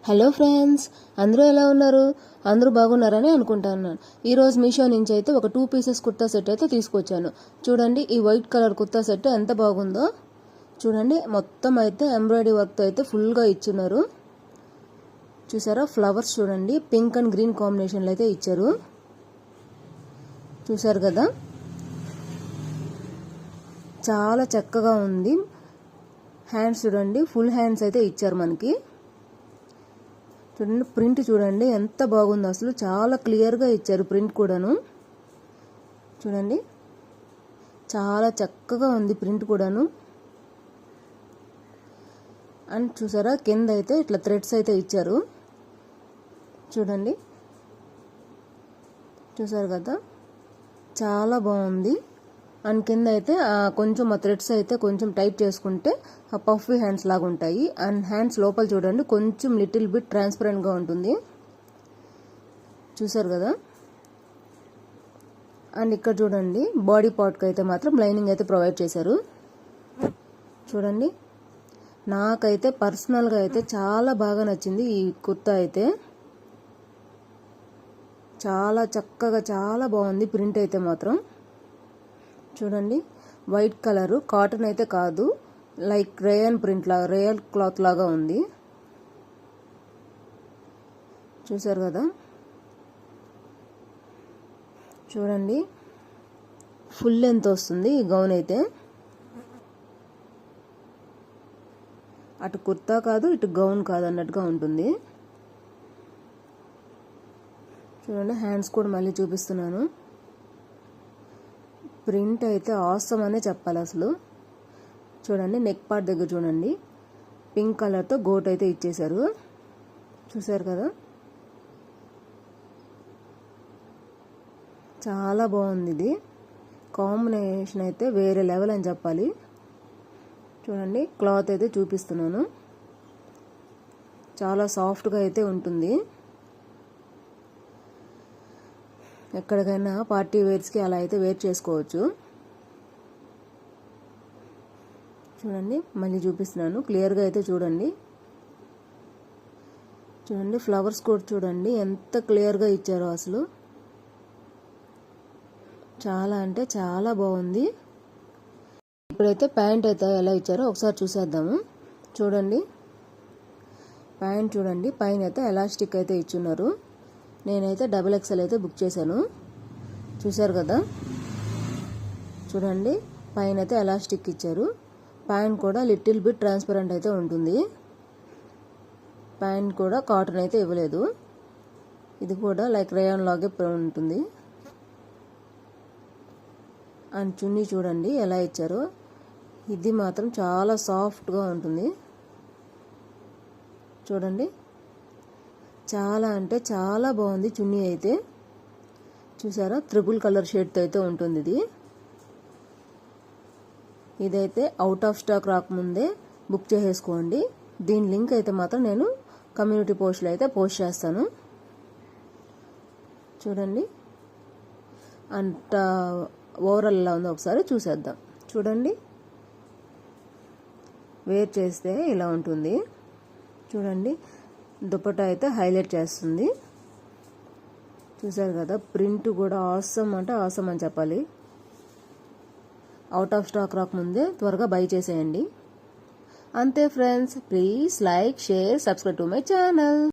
Hello friends, అందరూ ఎలా ఉన్నారు? అందరూ బాగున్నారని అనుకుంటున్నాను. ఈరోజు మీషో నుంచి అయితే ఒక 2 పీసెస్ కుర్తా సెట్ అయితే తీసుకొచ్చాను. చూడండి, ఈ వైట్ కలర్ కుర్తా సెట్ ఎంత బాగుందో చూడండి. మొత్తం అయితే ఎంబ్రాయిడరీ వర్క్తో అయితే ఫుల్గా ఇచ్చున్నారు. చూసారా, ఫ్లవర్స్ చూడండి, పింక్ అండ్ గ్రీన్ కాంబినేషన్లో అయితే ఇచ్చారు. చూసారు కదా, చాలా చక్కగా ఉంది. హ్యాండ్స్ చూడండి, ఫుల్ హ్యాండ్స్ అయితే ఇచ్చారు మనకి. చూడండి, ప్రింట్ చూడండి ఎంత బాగుందో, అసలు చాలా క్లియర్గా ఇచ్చారు ప్రింట్ కూడాను. చూడండి, చాలా చక్కగా ఉంది ప్రింట్ కూడాను. అండ్ చూసారా, కింద అయితే ఇట్లా థ్రెడ్స్ అయితే ఇచ్చారు. చూడండి, చూసారు కదా, చాలా బాగుంది. అండ్ కింద అయితే కొంచెం ఆ థ్రెడ్స్ అయితే కొంచెం టైట్ చేసుకుంటే ఆ పఫీ హ్యాండ్స్ లాగా ఉంటాయి. అండ్ హ్యాండ్స్ లోపల చూడండి కొంచెం లిటిల్ బిట్ ట్రాన్స్పరెంట్గా ఉంటుంది. చూసారు కదా. అండ్ ఇక్కడ చూడండి, బాడీ పార్ట్కి అయితే మాత్రం లైనింగ్ అయితే ప్రొవైడ్ చేశారు. చూడండి, నాకైతే పర్సనల్గా అయితే చాలా బాగా నచ్చింది ఈ కుర్తా అయితే. చాలా చక్కగా, చాలా బాగుంది ప్రింట్ అయితే మాత్రం. చూడండి, వైట్ కలరు, కాటన్ అయితే కాదు, లైక్ రేయన్ ప్రింట్ లాగా, రేయన్ క్లాత్ లాగా ఉంది. చూసారు కదా. చూడండి, ఫుల్ లెంత్ వస్తుంది ఈ గౌన్ అయితే. అటు కుర్తా కాదు, ఇటు గౌన్ కాదు అన్నట్టుగా ఉంటుంది. చూడండి, హ్యాండ్స్ కూడా మళ్ళీ చూపిస్తున్నాను. ప్రింట్ అయితే ఆసమ్ అనే చెప్పాలి అసలు. చూడండి, నెక్ పార్ట్ దగ్గర చూడండి, పింక్ కలర్తో గోట్ అయితే ఇచ్చేశారు. చూసారు కదా, చాలా బాగుంది. ఇది కాంబినేషన్ అయితే వేరే లెవెల్ అని చెప్పాలి. చూడండి, క్లాత్ అయితే చూపిస్తున్నాను, చాలా సాఫ్ట్గా అయితే ఉంటుంది. ఎక్కడికైనా పార్టీ వేర్స్కి అలా అయితే వేర్ చేసుకోవచ్చు. చూడండి, మళ్ళీ చూపిస్తున్నాను, క్లియర్గా అయితే చూడండి. చూడండి, ఫ్లవర్స్ కూడా చూడండి ఎంత క్లియర్గా ఇచ్చారో అసలు. చాలా అంటే చాలా బాగుంది. ఇప్పుడైతే ప్యాంట్ అయితే ఎలా ఇచ్చారో ఒకసారి చూసేద్దాము. చూడండి, ప్యాంట్ చూడండి, పైన అయితే ఎలాస్టిక్ అయితే ఇచ్చున్నారు. నేనైతే XXL అయితే బుక్ చేశాను. చూసారు కదా. చూడండి, పైన అయితే ఎలాస్టిక్ ఇచ్చారు. ప్యాంట్ కూడా లిటిల్ బిట్ ట్రాన్స్పరెంట్ అయితే ఉంటుంది. ప్యాంట్ కూడా కాటన్ అయితే ఇవ్వలేదు, ఇది కూడా లైక్ రేయాన్ లాగే ఉంటుంది. అండ్ చున్నీ చూడండి ఎలా ఇచ్చారో, ఇది మాత్రం చాలా సాఫ్ట్గా ఉంటుంది. చూడండి, చాలా అంటే చాలా బాగుంది చున్నీ అయితే. చూసారా, త్రిబుల్ కలర్ షేడ్తో అయితే ఉంటుంది ఇది. ఇదైతే అవుట్ ఆఫ్ స్టాక్ రాకముందే బుక్ చేసేసుకోండి. దీని లింక్ అయితే మాత్రం నేను కమ్యూనిటీ పోస్ట్లో అయితే పోస్ట్ చేస్తాను. చూడండి, అంత ఓవరాల్ ఎలా ఉందో ఒకసారి చూసేద్దాం. చూడండి, వేర్ చేస్తే ఇలా ఉంటుంది. చూడండి, దుపట్టా అయితే హైలైట్ చేస్తుంది. చూసారు కదా, ప్రింట్ కూడా ఆసమ్ అంటే ఆసమ్ అని చెప్పాలి. అవుట్ ఆఫ్ స్టాక్ రాకముందే త్వరగా బై చేసేయండి. అంతే friends, please like, share, subscribe to my channel.